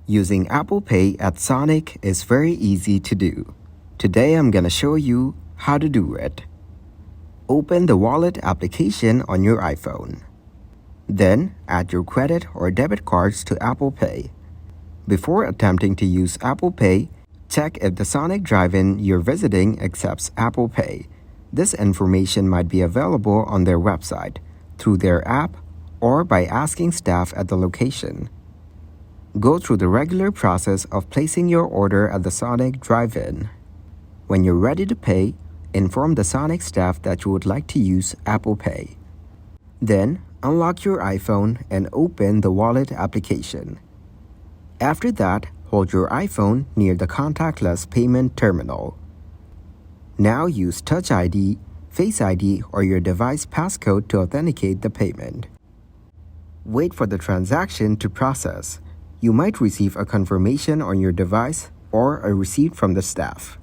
Using Apple Pay at Sonic is very easy to do. Today I'm gonna show you how to do it. Open the wallet application on your iPhone. Then add your credit or debit cards to Apple Pay. Before attempting to use Apple Pay, check if the Sonic drive-in you're visiting accepts Apple Pay. This information might be available on their website, through their app, or by asking staff at the location. Go through the regular process of placing your order at the Sonic drive-in. When you're ready to pay, inform the Sonic staff that you would like to use Apple Pay. Then, unlock your iPhone and open the wallet application. After that, hold your iPhone near the contactless payment terminal. Now use Touch ID, Face ID, or your device passcode to authenticate the payment. Wait for the transaction to process. You might receive a confirmation on your device or a receipt from the staff.